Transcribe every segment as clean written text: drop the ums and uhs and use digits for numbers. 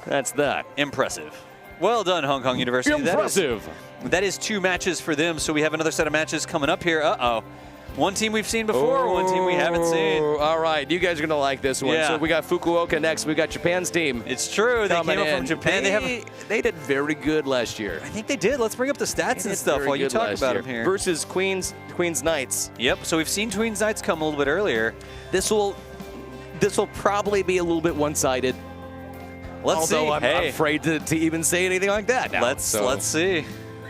That's that. Impressive. Well done, Hong Kong University. Impressive. That is 2 matches for them, so we have another set of matches coming up here. Uh-oh. One team we've seen before, one team we haven't seen. All right, you guys are going to like this one. Yeah. So we got Fukuoka next. We got Japan's team. It's true. They came up from Japan. They did very good last year. I think they did. Let's bring up the stats and stuff while you talk about them here. Versus Queens Knights. Yep, so we've seen Queens Knights come a little bit earlier. This will probably be a little bit one-sided. Let's see. I'm afraid to even say anything like that now. Let's see.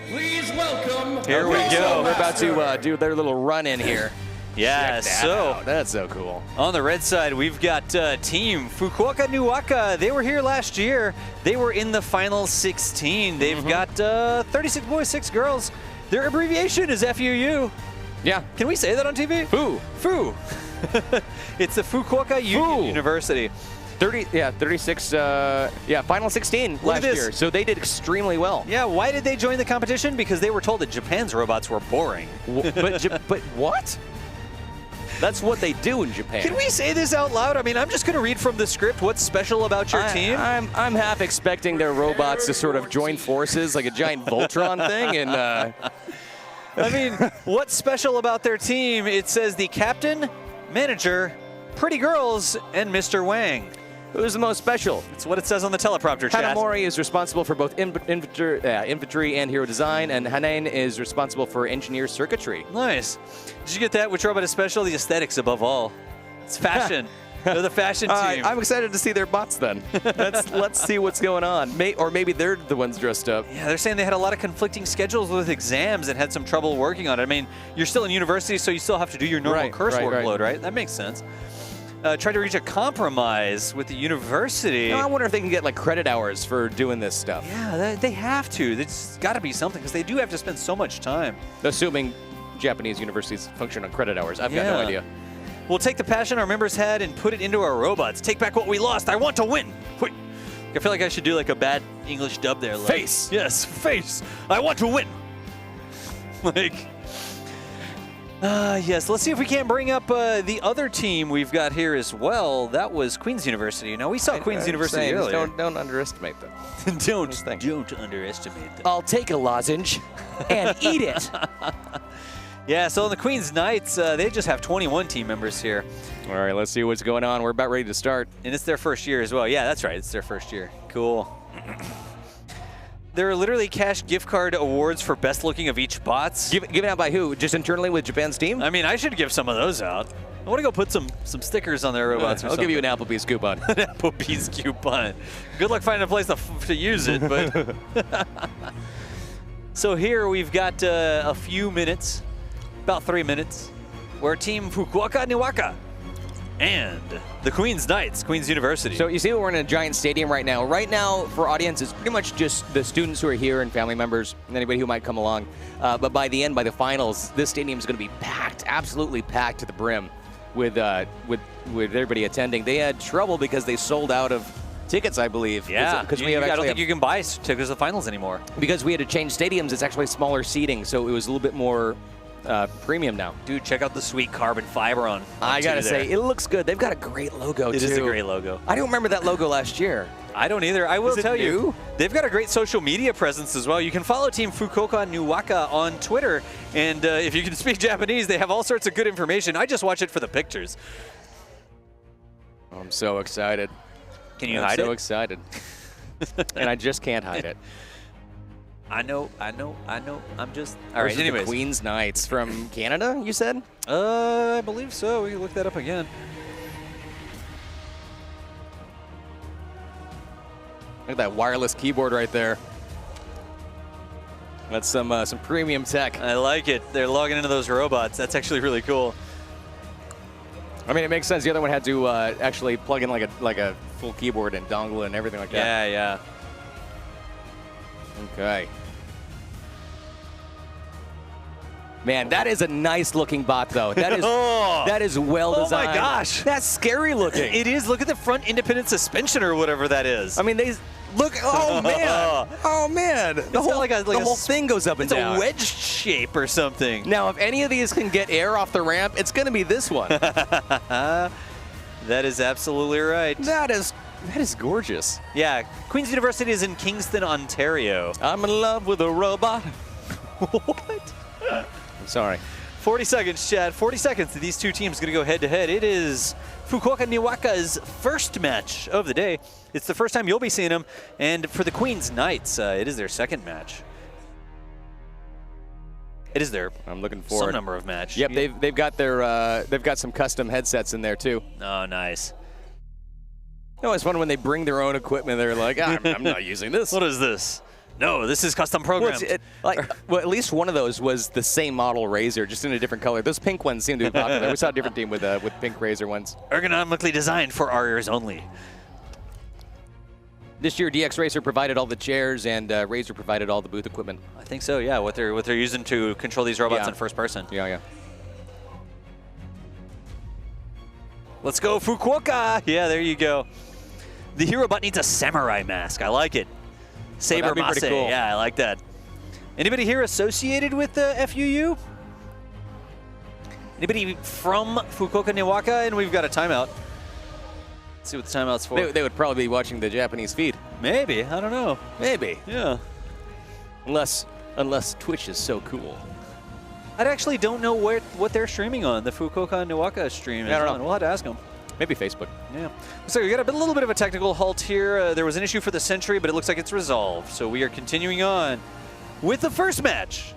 Please welcome. Here we go. We're about to do their little run-in here. Yeah, that's so cool. On the red side, we've got team FUkuoka Niwaka. They were here last year. They were in the final 16. They've got 36 boys, 6 girls. Their abbreviation is FUU. Yeah. Can we say that on TV? Fu. It's the Fukuoka Union University. 36, final 16 last year. So they did extremely well. Yeah, why did they join the competition? Because they were told that Japan's robots were boring. But what? That's what they do in Japan. Can we say this out loud? I mean, I'm just going to read from the script what's special about your team. I'm half expecting their robots to sort of join forces like a giant Voltron thing. And I mean, what's special about their team? It says the captain, manager, pretty girls, and Mr. Wang. Who's the most special? It's what it says on the teleprompter, chat. Hanamori is responsible for both infantry and hero design, and Hanan is responsible for engineer circuitry. Nice. Did you get that? Which robot is special? The aesthetics above all. It's fashion. They're the fashion team. I'm excited to see their bots then. Let's see what's going on. Or maybe they're the ones dressed up. Yeah, they're saying they had a lot of conflicting schedules with exams and had some trouble working on it. I mean, you're still in university, so you still have to do your normal course workload, right? That makes sense. Try to reach a compromise with the university. I wonder if they can get like credit hours for doing this stuff. Yeah, they have to. It's got to be something because they do have to spend so much time. Assuming Japanese universities function on credit hours. I've got no idea. We'll take the passion our members had and put it into our robots. Take back what we lost. I want to win. Wait. I feel like I should do like a bad English dub there. Like, face. Yes, face. I want to win. Yes, let's see if we can't bring up the other team we've got here as well. That was Queen's University. Now, we saw Queen's University earlier. Don't underestimate them. Don't underestimate them. I'll take a lozenge and eat it. Yeah, so the Queen's Knights, they just have 21 team members here. All right, let's see what's going on. We're about ready to start. And it's their first year as well. Yeah, that's right. It's their first year. Cool. There are literally cash gift card awards for best looking of each bots. Given out by who? Just internally with Japan's team? I mean, I should give some of those out. I want to go put some stickers on their robots. I'll give you an Applebee's coupon. An Applebee's coupon. Good luck finding a place to use it, but. So here we've got a few minutes, about 3 minutes, where Team FUkuoka Niwaka and the Queen's Knights, Queen's University. So you see we're in a giant stadium right now. Right now, for audience, it's pretty much just the students who are here and family members and anybody who might come along. But by the end, by the finals, this stadium is going to be packed, absolutely packed to the brim with everybody attending. They had trouble because they sold out of tickets, I believe. Yeah, because I don't think you can buy tickets to the finals anymore. Because we had to change stadiums, it's actually smaller seating, so it was a little bit more premium now. Dude, check out the sweet carbon fiber on I gotta say, it looks good. They've got a great logo, too. It is a great logo. I don't remember that logo last year. I don't either. I will tell you, they've got a great social media presence as well. You can follow Team FUkuoka Niwaka on Twitter, and if you can speak Japanese, they have all sorts of good information. I just watch it for the pictures. I'm so excited. Can you hide it? I'm so excited. And I just can't hide it. I know. I'm just... All right, anyways. The Queen's Knights from Canada, you said? I believe so. We can look that up again. Look at that wireless keyboard right there. That's some premium tech. I like it. They're logging into those robots. That's actually really cool. I mean, it makes sense. The other one had to actually plug in like a full keyboard and dongle and everything like that. Yeah. Okay. Man, that is a nice looking bot, though. That is that is well designed. Oh my gosh, that's scary looking. It is. Look at the front independent suspension or whatever that is. I mean, they look. Oh man. Oh man. The whole thing goes up and down. It's a wedge shape or something. Now, if any of these can get air off the ramp, it's going to be this one. That is absolutely right. That is That is gorgeous. Yeah, Queen's University is in Kingston, Ontario. I'm in love with a robot. What? I'm sorry. 40 seconds, Chad. 40 seconds. These two teams going to go head-to-head. It is Fukuoka Niwaka's first match of the day. It's the first time you'll be seeing them. And for the Queen's Knights, it is their second match. It is their I'm looking forward. some number of match. Yep, they've got their they've got some custom headsets in there too. Oh, nice. No, it's fun when they bring their own equipment. They're like, I'm not using this. What is this? No, this is custom programmed. Well, at least one of those was the same model Razor, just in a different color. Those pink ones seem to be popular. We saw a different team with pink Razor ones. Ergonomically designed for our ears only. This year, DX Racer provided all the chairs, and Razor provided all the booth equipment. I think so. Yeah, what they're using to control these robots in first person. Yeah. Let's go, Fukuoka. Yeah, there you go. The hero bot needs a samurai mask. I like it. Saber Mase. Cool. Yeah, I like that. Anybody here associated with the FUU? Anybody from Fukuoka Niwaka? And we've got a timeout. Let's see what the timeout's for. They would probably be watching the Japanese feed. Maybe. I don't know. Maybe. Yeah. Unless Twitch is so cool. I actually don't know what they're streaming on. The Fukuoka Niwaka stream. I don't know. We'll have to ask them. Maybe Facebook. Yeah. So we got a little bit of a technical halt here. There was an issue for the Sentry, but it looks like it's resolved. So we are continuing on with the first match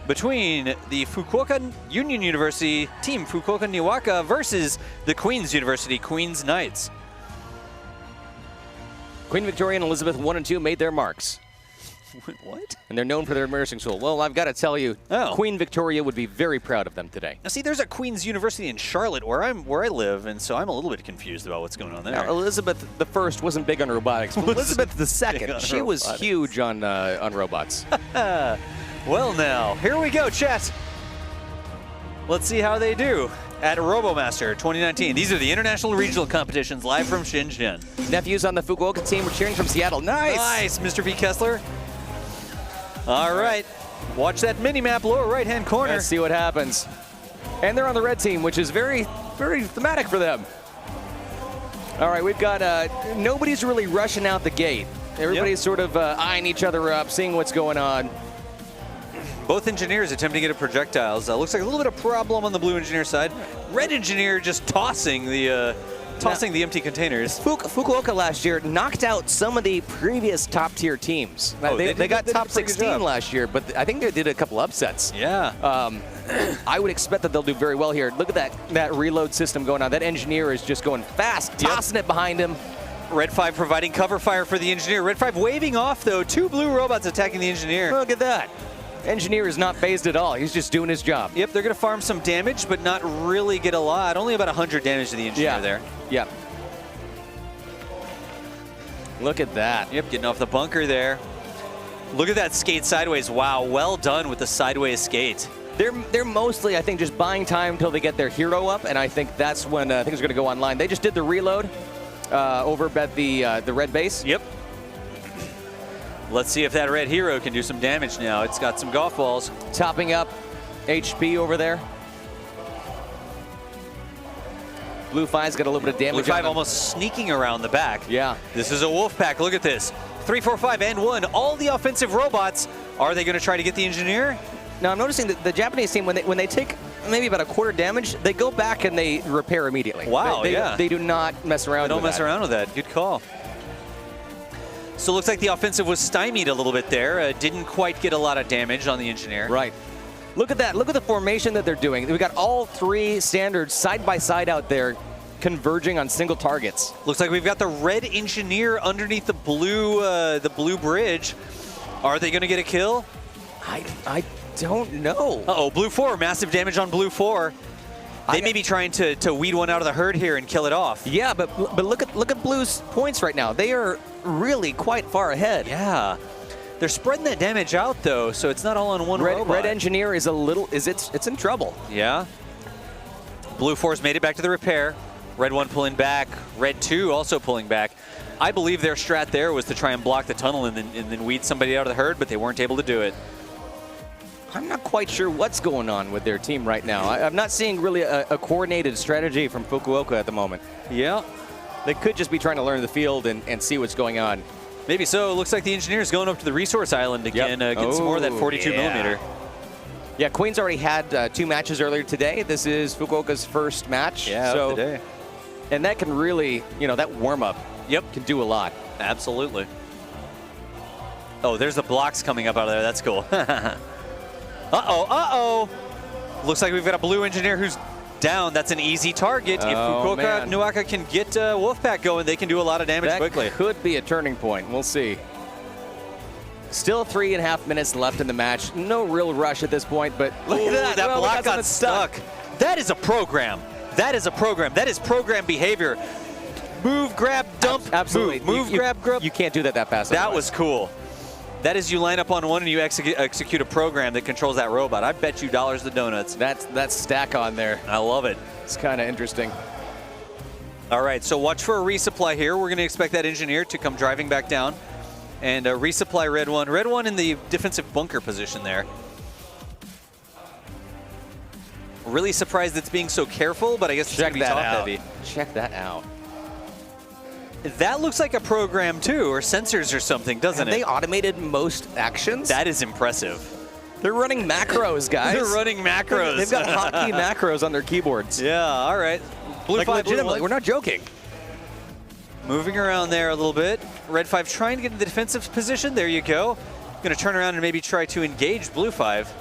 between the Fukuoka Union University team Fukuoka Niwaka versus the Queen's University Queen's Knights. Queen Victoria and Elizabeth 1 and 2 made their marks. What? And they're known for their nursing school. Well, I've got to tell you, Queen Victoria would be very proud of them today. Now, see, there's a Queen's University in Charlotte where I live, and so I'm a little bit confused about what's going on there. Now, Elizabeth the First wasn't big on robotics, but Elizabeth the Second, she was huge on robots. Well, now, here we go, chat. Let's see how they do at RoboMaster 2019. These are the international regional competitions live from Shenzhen. Nephews on the Fukuoka team were cheering from Seattle. Nice! Nice, Mr. V. Kessler. All right, watch that mini-map lower right-hand corner. Let's see what happens. And they're on the red team, which is very, very thematic for them. All right, we've got, nobody's really rushing out the gate. Everybody's sort of eyeing each other up, seeing what's going on. Both engineers attempting to get projectiles. Looks like a little bit of problem on the blue engineer side. Red engineer just tossing the empty containers. Fukuoka last year knocked out some of the previous top-tier teams. They got top 16 last year, but I think they did a couple upsets. Yeah. I would expect that they'll do very well here. Look at that reload system going on. That engineer is just going fast, tossing it behind him. Red 5 providing cover fire for the engineer. Red 5 waving off, though. 2 blue robots attacking the engineer. Look at that. Engineer is not phased at all. He's just doing his job. Yep, they're going to farm some damage, but not really get a lot. Only about 100 damage to the engineer there. Yeah. Look at that. Yep, getting off the bunker there. Look at that skate sideways. Wow, well done with the sideways skate. They're mostly, I think, just buying time until they get their hero up, and I think that's when things are going to go online. They just did the reload over at the red base. Yep. Let's see if that red hero can do some damage now. It's got some golf balls. Topping up HP over there. Blue 5's got a little bit of damage. Blue 5 almost sneaking around the back. Yeah. This is a wolf pack. Look at this. 3, 4, 5, and 1. All the offensive robots. Are they going to try to get the engineer? Now, I'm noticing that the Japanese team, when they take maybe about a quarter damage, they go back and they repair immediately. Wow, They do not mess around with that. They don't mess around with that. Good call. So it looks like the offensive was stymied a little bit there. Didn't quite get a lot of damage on the engineer. Right. Look at that. Look at the formation that they're doing. We've got all 3 standards side by side out there converging on single targets. Looks like we've got the red engineer underneath the blue bridge. Are they going to get a kill? I don't know. Uh-oh, blue 4. Massive damage on blue 4. They may be trying to weed one out of the herd here and kill it off. Yeah, but look at Blue's points right now. They are really quite far ahead. Yeah. They're spreading that damage out though, so it's not all on one robot. Red engineer is it's in trouble. Yeah. Blue 4's made it back to the repair. Red 1 pulling back. Red 2 also pulling back. I believe their strat there was to try and block the tunnel and then weed somebody out of the herd, but they weren't able to do it. I'm not quite sure what's going on with their team right now. I'm not seeing really a coordinated strategy from Fukuoka at the moment. Yeah. They could just be trying to learn the field and see what's going on. Maybe so. It looks like the engineer's going up to the resource island again, getting some more of that 42 millimeter. Yeah, Queen's already had 2 matches earlier today. This is Fukuoka's first match. Yeah, so, of the day. And that can really, that warm-up can do a lot. Absolutely. Oh, there's the blocks coming up out of there. That's cool. Uh-oh. Looks like we've got a blue engineer who's down. That's an easy target. If Fukuoka Niwaka can get Wolfpack going, they can do a lot of damage quickly. That could be a turning point. We'll see. Still 3.5 minutes left in the match. No real rush at this point, but look at that. That block got stuck. That is a program. That is a program. That is program behavior. Move, grab, dump, absolutely. Move, grab. You can't do that fast. That was cool. That is, you line up on one and you execute a program that controls that robot. I bet you dollars to donuts. That's stack on there. I love it. It's kind of interesting. All right, so watch for a resupply here. We're going to expect that engineer to come driving back down and resupply Red 1. Red 1 in the defensive bunker position there. Really surprised it's being so careful, but I guess it's going to be top heavy. Check that out. That looks like a program too, or sensors or something, doesn't it? They automated most actions? That is impressive. They're running macros, guys. They're running macros. They've got hotkey macros on their keyboards. Yeah, all right. Blue like 5, legitimately, we're not joking. Moving around there a little bit. Red 5 trying to get in the defensive position. There you go. Going to turn around and maybe try to engage Blue 5.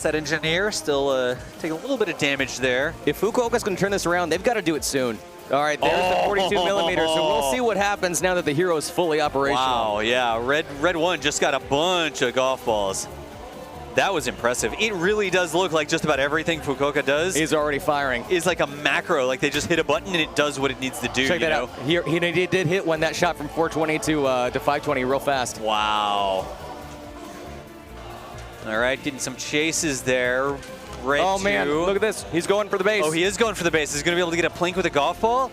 That engineer still taking a little bit of damage there. If Fukuoka's going to turn this around, they've got to do it soon. All right, there's the 42 millimeters. So we'll see what happens now that the hero is fully operational. Wow, yeah. Red 1 just got a bunch of golf balls. That was impressive. It really does look like just about everything Fukuoka does. He's already firing. Is like a macro. Like they just hit a button and it does what it needs to do. Check that out. He did hit one that shot from 420 to 520 real fast. Wow. All right, getting some chases there. Red 2. Man, look at this. He's going for the base. Oh, he is going for the base. He's going to be able to get a plink with a golf ball.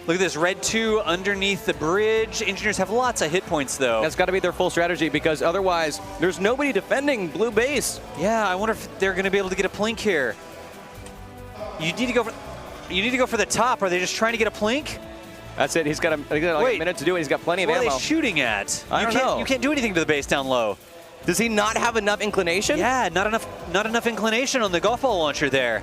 Look at this, Red 2 underneath the bridge. Engineers have lots of hit points, though. That's got to be their full strategy because otherwise there's nobody defending blue base. Yeah, I wonder if they're going to be able to get a plink here. You need to go for the top. Are they just trying to get a plink? That's it. He's got like a minute to do it. He's got plenty of ammo. What are they shooting at? I don't know. You can't do anything to the base down low. Does he not have enough inclination? Yeah, not enough inclination on the golf ball launcher there.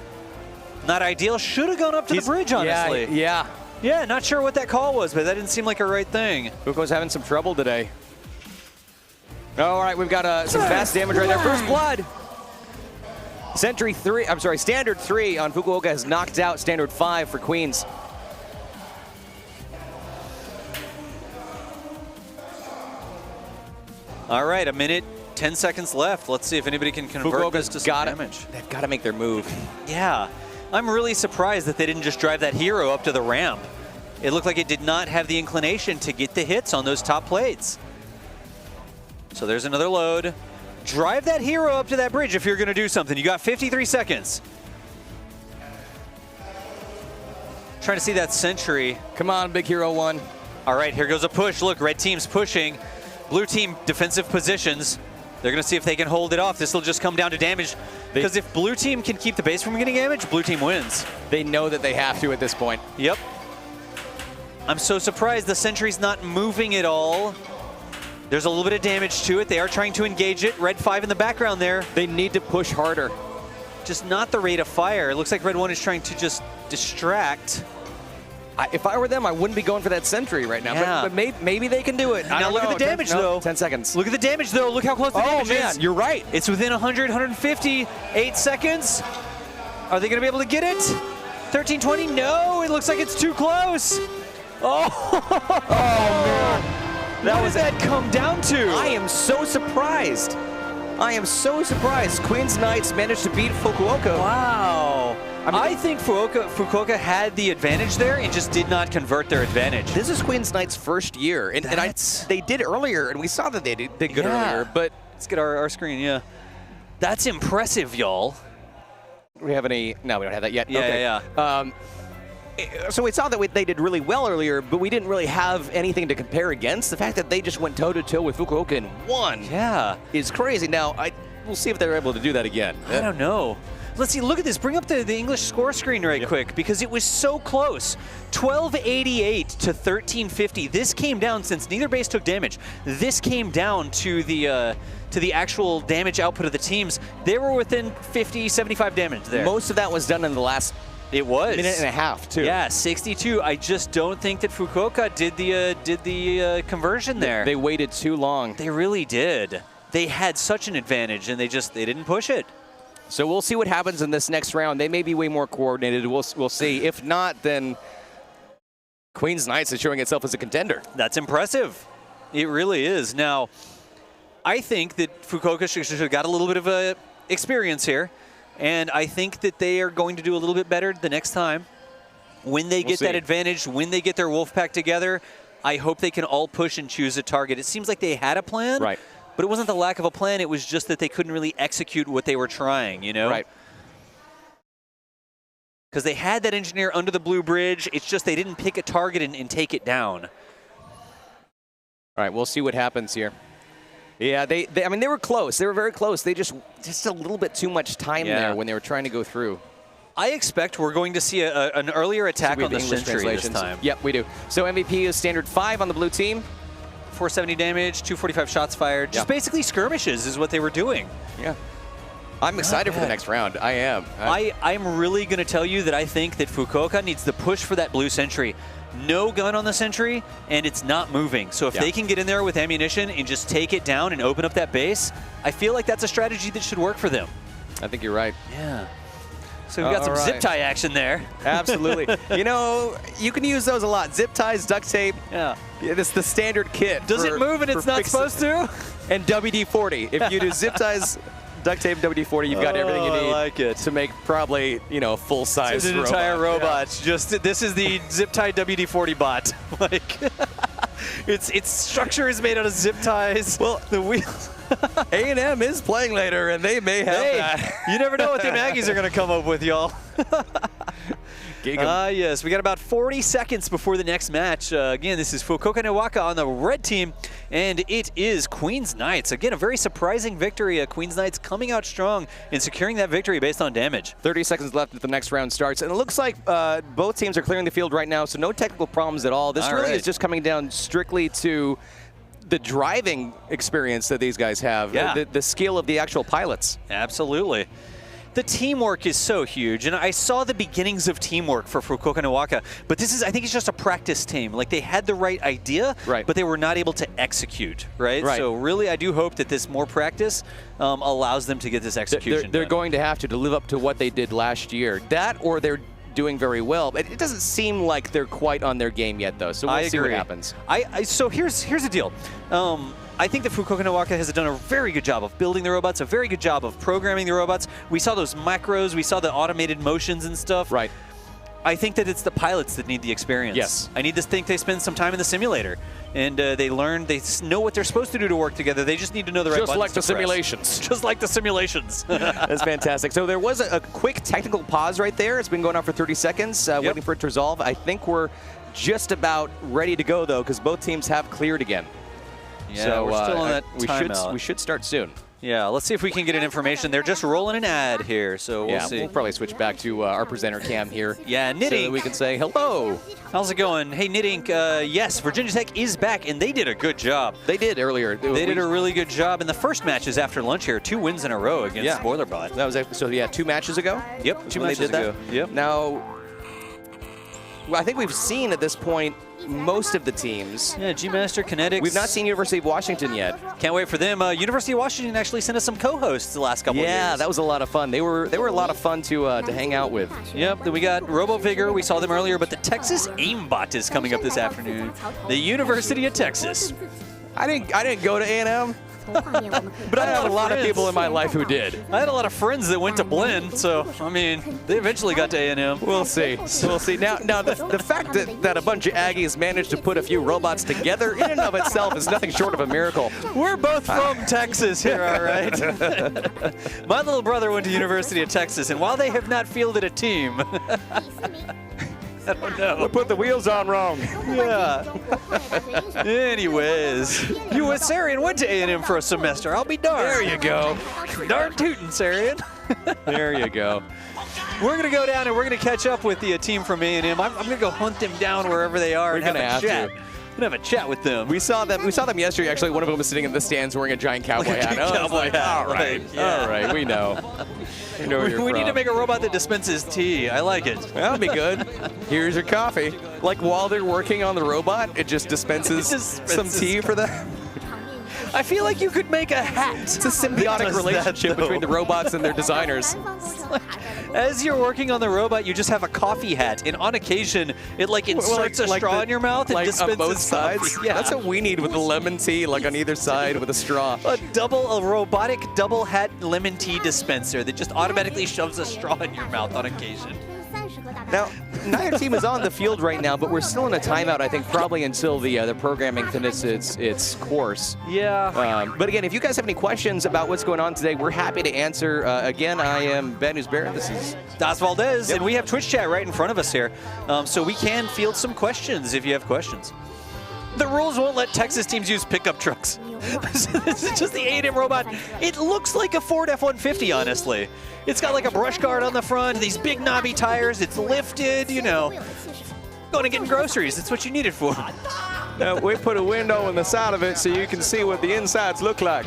Not ideal. Should have gone up to the bridge, honestly. Yeah, not sure what that call was, but that didn't seem like a right thing. Fukuoka's having some trouble today. All right, we've got some fast damage right there. First blood. Standard 3 on Fukuoka has knocked out Standard 5 for Queens. All right, a minute, 10 seconds left. Let's see if anybody can convert this to some damage. They've got to make their move. Yeah. I'm really surprised that they didn't just drive that hero up to the ramp. It looked like it did not have the inclination to get the hits on those top plates. So there's another load. Drive that hero up to that bridge if you're going to do something. You got 53 seconds. Trying to see that sentry. Come on, Big Hero 1. All right, here goes a push. Look, red team's pushing. Blue team defensive positions. They're going to see if they can hold it off. This will just come down to damage. Because if blue team can keep the base from getting damaged, blue team wins. They know that they have to at this point. Yep. I'm so surprised the sentry's not moving at all. There's a little bit of damage to it. They are trying to engage it. Red 5 in the background there. They need to push harder. Just not the rate of fire. It looks like Red 1 is trying to just distract. If I were them, I wouldn't be going for that sentry right now. Yeah. But maybe they can do it. Now look at the damage, though. 10 seconds. Look at the damage, though. Look how close the damage is. You're right. It's within 100, 150, 8 seconds. Are they going to be able to get it? 1320? No, it looks like it's too close. Oh, man. What does that come down to? I am so surprised. I am so surprised. Queens Knights managed to beat Fukuoka. Wow. I think Fukuoka had the advantage there and just did not convert their advantage. This is Queens Knights' first year, and they did earlier, and we saw that they did good earlier. But let's get our screen. Yeah, that's impressive, y'all. We have any? No, we don't have that yet. Yeah, okay. So we saw that they did really well earlier, but we didn't really have anything to compare against. The fact that they just went toe-to-toe with Fukuoka and won is crazy. Now, we'll see if they're able to do that again. I don't know. let's see, look at this. Bring up the English score screen right quick, because it was so close. 1288 to 1350. This came down, since neither base took damage. This came down to the actual damage output of the teams. They were within 50, 75 damage there. Most of that was done in the last minute and a half, too. Yeah, 62. I just don't think that Fukuoka did the conversion there. They waited too long. They really did. They had such an advantage, and they didn't push it. So we'll see what happens in this next round. They may be way more coordinated. We'll see. If not, then Queen's Knights is showing itself as a contender. That's impressive. It really is. Now, I think that Fukuoka should have got a little bit of experience here, and I think that they are going to do a little bit better the next time. When they get that advantage, when they get their wolf pack together, I hope they can all push and choose a target. It seems like they had a plan. Right. But it wasn't the lack of a plan, it was just that they couldn't really execute what they were trying, you know? Right. Because they had that engineer under the blue bridge, it's just they didn't pick a target and take it down. All right, we'll see what happens here. Yeah, I mean, they were close. They were very close. They just a little bit too much time there when they were trying to go through. I expect we're going to see an earlier attack on the Sentry this time. Yep, we do. So MVP is standard 5 on the blue team. 470 damage, 245 shots fired. Just basically skirmishes is what they were doing. Yeah. I'm excited for the next round. I am. I'm really going to tell you that I think that Fukuoka needs to push for that blue Sentry. No gun on the Sentry, and it's not moving. So if they can get in there with ammunition and just take it down and open up that base, I feel like that's a strategy that should work for them. I think you're right. Yeah. So we got some zip tie action there. Absolutely. You know, you can use those a lot. Zip ties, duct tape. Yeah. It's the standard kit. Does it move and it's not supposed to? And WD-40. If you do zip ties, duct tape, WD-40, you've got everything you need to make probably, you know, a full-size robot. An entire robot. Yeah. Just this is the zip tie WD-40 bot. Like, its structure is made out of zip ties. Well, the wheels. A&M is playing later, and they may have that. You never know what the Aggies are going to come up with, y'all. Yes, we got about 40 seconds before the next match. Again, this is FUkuoka Niwaka on the red team, and it is Queen's Knights. Again, a very surprising victory. Queen's Knights coming out strong and securing that victory based on damage. 30 seconds left as the next round starts, and it looks like both teams are clearing the field right now, so no technical problems at all. This really is just coming down strictly to the driving experience that these guys have, the skill of the actual pilots. Absolutely. The teamwork is so huge, and I saw the beginnings of teamwork for FUkuoka Niwaka, but this is, I think it's just a practice team. Like, they had the right idea, but they were not able to execute, right? So really, I do hope that this more practice allows them to get this execution They're going to have to live up to what they did last year. That, or they're doing very well. But it doesn't seem like they're quite on their game yet, though, so we'll see what happens. So here's the deal. I think that FUkuoka Niwaka has done a very good job of building the robots, a very good job of programming the robots. We saw those macros, we saw the automated motions and stuff. Right. I think that it's the pilots that need the experience. Yes. I need to think they spend some time in the simulator. And they learn, they know what they're supposed to do to work together. They just need to know the right buttons Just like the to press. simulations. Just like the simulations. That's fantastic. So there was a quick technical pause right there. It's been going on for 30 seconds, waiting for it to resolve. I think we're just about ready to go, though, because both teams have cleared again. Yeah, so we're still on that timeout. We should start soon. Yeah, let's see if we can get an information. They're just rolling an ad here, so we'll see. We'll probably switch back to our presenter Cam here. Yeah, Knitting. So that we can say hello. How's it going? Hey, Knitting, yes, Virginia Tech is back, and they did a good job. They did earlier. They did a really good job in the first matches after lunch here. 2 wins in a row against Spoilerbot. That was so, 2 matches ago? Yep, 2 matches ago. Yep. Now, well, I think we've seen at this point most of the teams. Yeah, G-Master, Kinetics. We've not seen University of Washington yet. Can't wait for them. University of Washington actually sent us some co-hosts the last couple of years. Yeah, that was a lot of fun. They were a lot of fun to hang out with. Yep, then we got RoboVigor. We saw them earlier, but the Texas Aimbot is coming up this afternoon. The University of Texas. I didn't go to A&M. But I have a lot of people in my life who did. I had a lot of friends that went to Blinn, so, I mean, they eventually got to A&M. We'll see. We'll see. Now the fact that a bunch of Aggies managed to put a few robots together in and of itself is nothing short of a miracle. We're both from Texas here, all right? My little brother went to University of Texas, and while they have not fielded a team, I don't know. We put the wheels on wrong. Yeah. Anyways, you with Sarian went to A&M for a semester. I'll be darned. There you go. Darn tootin', Sarian. There you go. We're going to go down and we're going to catch up with the team from A&M. I'm going to go hunt them down wherever they are and have a chat. I'm going to have a chat with them. We saw them yesterday. Actually, one of them was sitting in the stands wearing a giant cowboy hat. All right, we know. We know where you're we from. need to make a robot that dispenses tea. I like it. That'll be good. Here's your coffee. Like while they're working on the robot, it just dispenses some tea for them. I feel like you could make a hat. It's a symbiotic relationship between the robots and their designers. As you're working on the robot, you just have a coffee hat, and on occasion, it like inserts a straw in your mouth and dispenses on both sides. Coffee. Yeah, that's what we need with the lemon tea, like on either side with a straw. A robotic double hat lemon tea dispenser that just automatically shoves a straw in your mouth on occasion. Now, neither team is on the field right now, but we're still in a timeout, I think, probably until the programming finishes its course. Yeah. But again, if you guys have any questions about what's going on today, we're happy to answer. Again, I am Ben Usbera. This is Das Valdez, and we have Twitch chat right in front of us here, so we can field some questions if you have questions. The rules won't let Texas teams use pickup trucks. This is just the A&M robot. It looks like a Ford F-150, honestly. It's got like a brush guard on the front, these big knobby tires. It's lifted, you know. Going to get groceries. That's what you need it for. Now, we put a window on the side of it so you can see what the insides look like.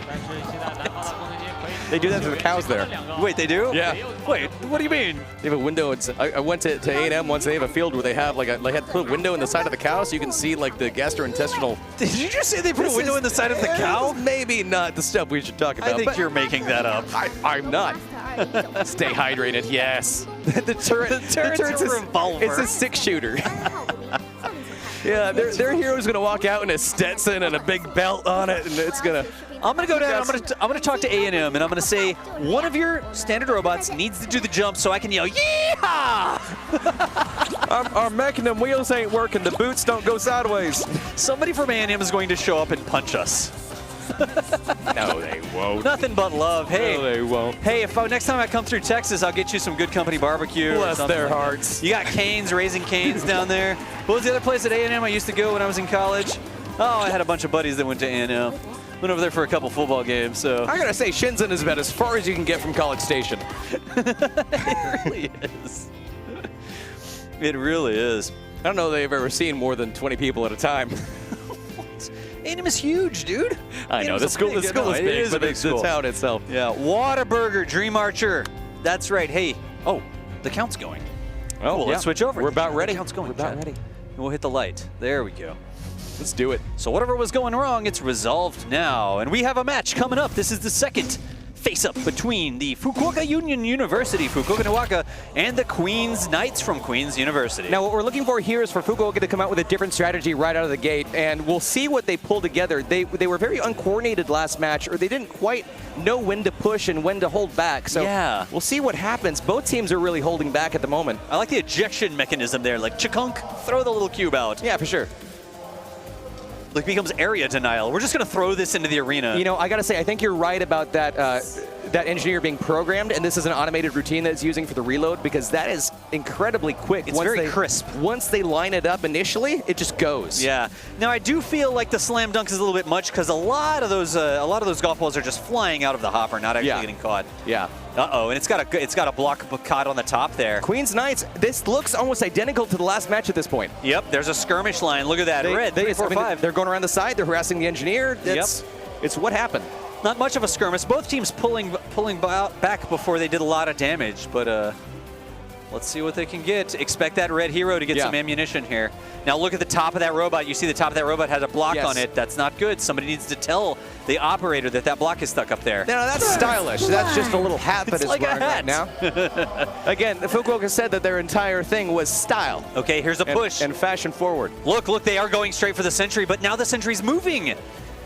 They do that to the cows there. Wait, they do? Yeah. Wait, what do you mean? They have a window. I went to A&M once. They have a field where they have like had to put a window in the side of the cow so you can see like the gastrointestinal. Did you just say they put a window in the side of the cow? Maybe not the stuff we should talk about. I think you're making that up. I'm not. Stay hydrated, yes. the turret's a revolver. It's a 6-shooter. Yeah, their hero's gonna walk out in a Stetson and a big belt on it, and it's gonna. I'm gonna go down. I'm gonna talk to A&M, and I'm gonna say one of your standard robots needs to do the jump so I can yell "Yeehaw!" Our mechanism wheels ain't working. The boots don't go sideways. Somebody from A&M is going to show up and punch us. No, they won't. Nothing but love. Hey, no, they won't. Hey, if next time I come through Texas, I'll get you some Good Company barbecue. Bless their hearts. You got Cane's, Raising Cane's down there. What was the other place at A&M I used to go when I was in college? Oh, I had a bunch of buddies that went to A&M. Went over there for a couple football games. So I gotta say, Shenzhen is about as far as you can get from College Station. It really is. It really is. I don't know if they've ever seen more than 20 people at a time. A&M is huge, dude. I know, the school is big, but the town itself. Yeah, Whataburger, Dream Archer. That's right. Hey, oh, the count's going. Oh, well, let's switch over. We're about ready. The count's going. We're about ready. And we'll hit the light. There we go. Let's do it. So whatever was going wrong, it's resolved now. And we have a match coming up. This is the second face-up between the Fukuoka Union University, FUkuoka Niwaka, and the Queens Knights from Queens University. Now, what we're looking for here is for Fukuoka to come out with a different strategy right out of the gate, and we'll see what they pull together. They were very uncoordinated last match, or they didn't quite know when to push and when to hold back. So yeah, we'll see what happens. Both teams are really holding back at the moment. I like the ejection mechanism there, like chikunk, throw the little cube out. Yeah, for sure. Like becomes area denial. We're just going to throw this into the arena. You know, I got to say, I think you're right about that that engineer being programmed, and this is an automated routine that it's using for the reload, because that is incredibly quick. It's very crisp. Once they line it up initially, it just goes. Yeah. Now I do feel like the slam dunk is a little bit much, because a lot of those golf balls are just flying out of the hopper, not actually getting caught. Yeah. Uh-oh, and it's got a block caught on the top there. Queens Knights, this looks almost identical to the last match at this point. Yep, there's a skirmish line. Look at that. Red, 3, 4, 5. They're going around the side. They're harassing the engineer. It's what happened. Not much of a skirmish. Both teams pulling back before they did a lot of damage, but let's see what they can get. Expect that red hero to get some ammunition here. Now look at the top of that robot. You see the top of that robot has a block on it. That's not good. Somebody needs to tell the operator that that block is stuck up there. No, that's stylish. That's just a little hat that is like wearing right now. Again, Fukuoka said that their entire thing was style. Okay, here's a push. And fashion forward. Look, they are going straight for the sentry, but now the sentry's moving.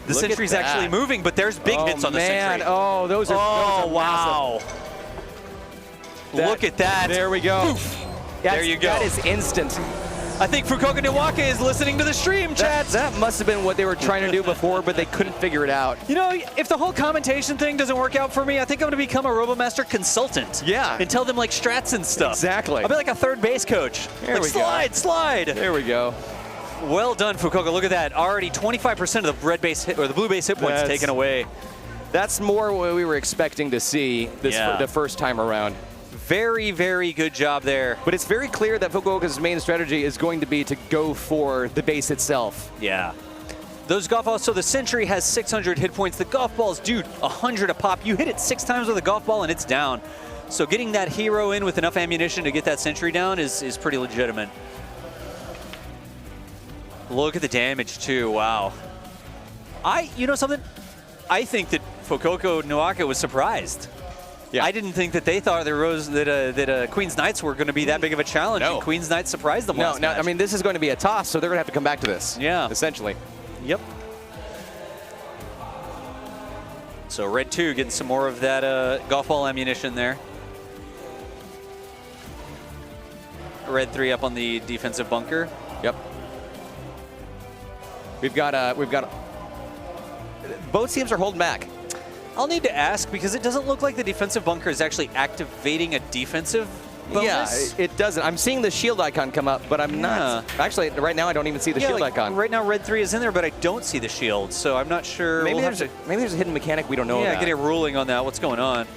The sentry's actually moving, but there's big hits on the sentry. Oh, those are wow. Look at that. There we go. There you go. That is instant. I think Fukuoka Niwaka is listening to the stream, chat. That must have been what they were trying to do before, but they couldn't figure it out. You know, if the whole commentation thing doesn't work out for me, I think I'm going to become a RoboMaster consultant. Yeah. And tell them, like, strats and stuff. Exactly. I'll be like a third base coach. There we go. Slide. There we go. Well done, Fukuoka. Look at that. Already 25% of the red base hit, or the blue base hit points taken away. That's more what we were expecting to see the first time around. Very, very good job there. But it's very clear that Fukuoka's main strategy is going to be to go for the base itself. Yeah. Those golf balls, so the Sentry has 600 hit points. The golf balls, dude, 100 a pop. You hit it 6 times with a golf ball and it's down. So getting that hero in with enough ammunition to get that Sentry down is pretty legitimate. Look at the damage too, wow. You know something? I think that FUkuoka Niwaka was surprised. Yeah. I didn't think that they thought that Queen's Knights were going to be that big of a challenge. No. And Queen's Knights surprised them last match. I mean, this is going to be a toss, so they're going to have to come back to this. Yeah. Essentially. Yep. So Red 2 getting some more of that golf ball ammunition there. Red 3 up on the defensive bunker. Yep. We've got both teams are holding back. I'll need to ask because it doesn't look like the defensive bunker is actually activating a defensive bonus. Yeah, it doesn't. I'm seeing the shield icon come up, but I'm not. Actually, right now I don't even see the shield icon. Right now Red 3 is in there, but I don't see the shield, so I'm not sure. Maybe there's a hidden mechanic we don't know about. Yeah, get a ruling on that. What's going on?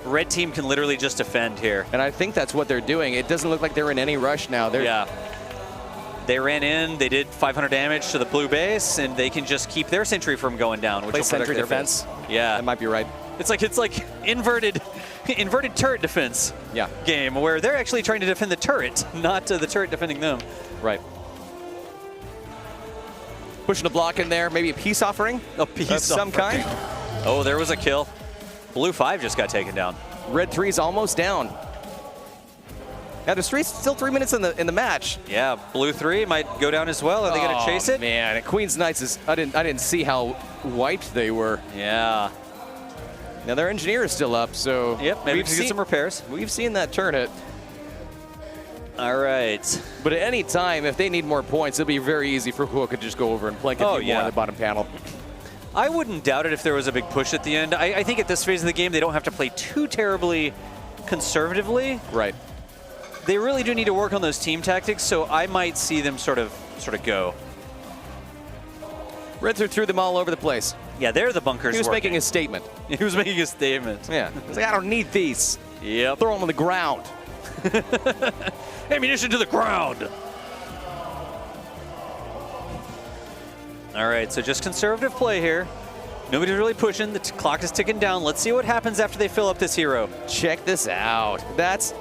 Red team can literally just defend here. And I think that's what they're doing. It doesn't look like they're in any rush now. They ran in, they did 500 damage to the blue base, and they can just keep their Sentry from going down, which will protect Sentry their defense. base. Yeah. That might be right. It's like inverted turret defense game, where they're actually trying to defend the turret, not the turret defending them. Right. Pushing a block in there, maybe a peace offering? A peace of some kind? Oh, there was a kill. Blue 5 just got taken down. Red 3's almost down. Now there's still 3 minutes in the match. Yeah, Blue 3 might go down as well. Are they going to chase it? Man, Queen's Knights is. I didn't see how wiped they were. Yeah. Now their engineer is still up, so yep. Maybe we can get some repairs. We've seen that turn hit. All right. But at any time, if they need more points, it'll be very easy for Fukuoka to just go over and plank a few more on the bottom panel. I wouldn't doubt it if there was a big push at the end. I think at this phase of the game, they don't have to play too terribly conservatively. Right. They really do need to work on those team tactics, so I might see them sort of go. Red threw them all over the place. Yeah, they're the bunkers. He was making a statement. He was making a statement. Yeah. He's like, I don't need these. Yep. Throw them on the ground. Ammunition to the ground. All right, so just conservative play here. Nobody's really pushing. The clock is ticking down. Let's see what happens after they fill up this hero. Check this out. That's...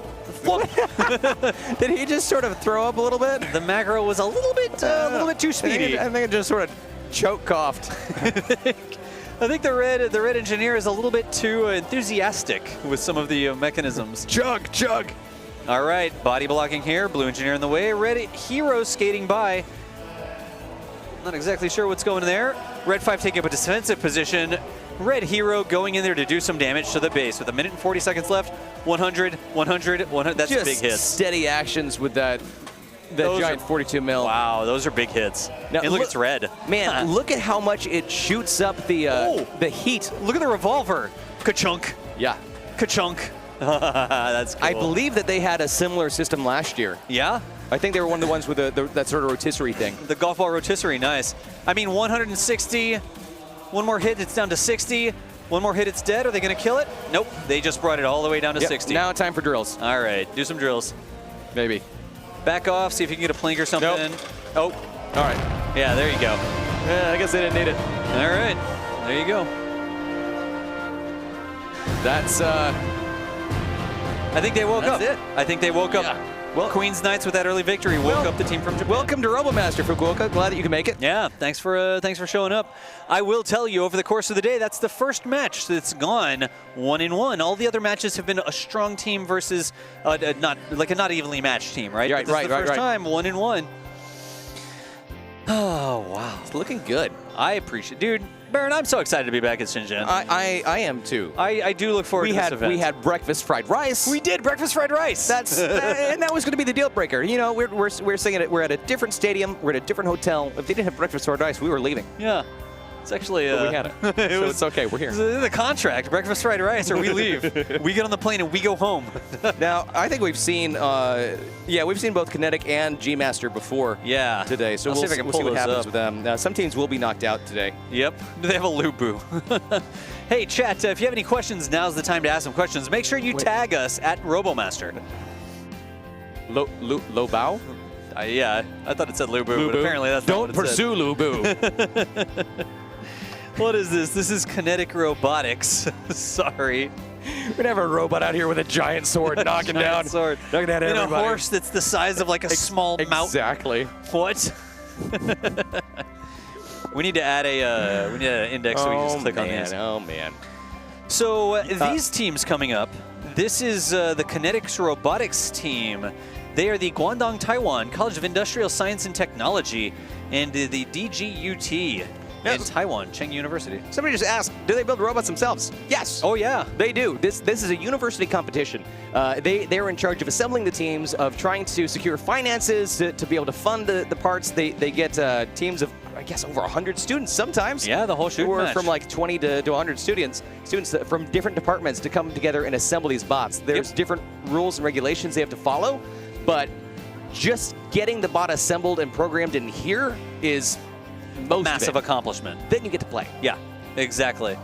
Did he just sort of throw up a little bit? The macro was a little bit too speedy. I think it just sort of choke coughed. I think the red engineer is a little bit too enthusiastic with some of the mechanisms. Chug. All right, body blocking here. Blue engineer in the way. Red hero skating by. Not exactly sure what's going there. Red 5 taking up a defensive position. Red hero going in there to do some damage to the base. With 1 minute and 40 seconds left, 100. That's just big hits. Steady actions with that giant 42 mil. Wow, those are big hits. Now, and look, it's red. Man, look at how much it shoots up the heat. Look at the revolver. Ka-chunk. Yeah. Ka-chunk. That's cool. I believe that they had a similar system last year. Yeah? I think they were one of the ones with that sort of rotisserie thing. The golf ball rotisserie, nice. I mean, 160. One more hit, it's down to 60. One more hit, it's dead. Are they going to kill it? Nope. They just brought it all the way down to 60. Now time for drills. All right, do some drills. Maybe. Back off, see if you can get a plank or something. Nope. Oh. All right. Yeah, there you go. Yeah, I guess they didn't need it. All right. There you go. That's... I think they woke up. That's it. I think they woke up. Yeah. Well, Queen's Knights with that early victory woke up the team from Japan. Welcome to RoboMaster, Fukuoka. Glad that you can make it. Yeah, thanks for showing up. I will tell you, over the course of the day, that's the first match that's gone 1-1. All the other matches have been a strong team versus not a not evenly matched team, right? Right, but this is the first time 1-1. Oh wow, it's looking good. I appreciate, dude. Baron, I'm so excited to be back at Shenzhen. I am too. I do look forward to this event. We had breakfast fried rice. We did breakfast fried rice. That's and that was going to be the deal breaker. You know, we're saying it. We're at a different stadium. We're at a different hotel. If they didn't have breakfast fried rice, we were leaving. Yeah. It's actually But we had it. So it's okay. We're here. It's in the contract. Breakfast, fried rice, or we leave. We get on the plane and we go home. Now, I think we've seen, we've seen both Kinetic and G-Master before today. So I'll see if I can we'll pull see what those happens up. with them. Some teams will be knocked out today. Yep. They have a Lubu. Hey, chat, if you have any questions, now's the time to ask some questions. Make sure you tag us at RoboMaster. Low bow? Yeah, I thought it said Lubu, but apparently that's not what it pursue Lubu. What is this? This is Kinetic Robotics. Sorry. We're gonna have a robot out here with a giant sword knocking down everybody. In a horse that's the size of like a small mountain. Exactly. What? We need to add an index so we can just click on these. Oh man. So these teams coming up. This is the Kinetics Robotics team. They are the Guangdong, Taiwan College of Industrial Science and Technology, and the DGUT in Taiwan, Cheng University. Somebody just asked, do they build robots themselves? Yes. Oh yeah, they do. This is a university competition. They're in charge of assembling the teams, of trying to secure finances to be able to fund the parts. They get teams of, I guess, over 100 students sometimes. Yeah, the whole shooting match. From like 20 to 100 students from different departments to come together and assemble these bots. There's different rules and regulations they have to follow, but just getting the bot assembled and programmed in here is massive accomplishment. Then you get to play. Yeah, exactly.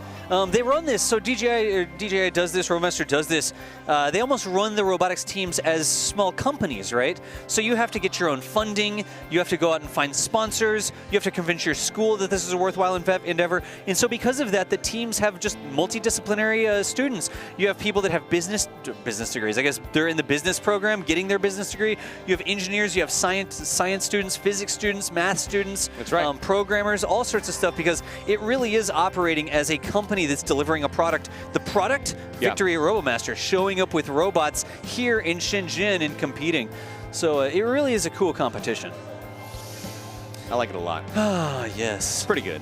They run this, so DJI does this, RoboMaster does this. They almost run the robotics teams as small companies, right? So you have to get your own funding, you have to go out and find sponsors, you have to convince your school that this is a worthwhile endeavor. And so because of that, the teams have just multidisciplinary students. You have people that have business degrees. I guess they're in the business program, getting their business degree. You have engineers, you have science students, physics students, math students, that's right. Programmers, all sorts of stuff, because it really is operating as a company that's delivering a product. The product, Victory at RoboMaster, showing up with robots here in Shenzhen and competing. So it really is a cool competition. I like it a lot. Ah, yes. It's pretty good.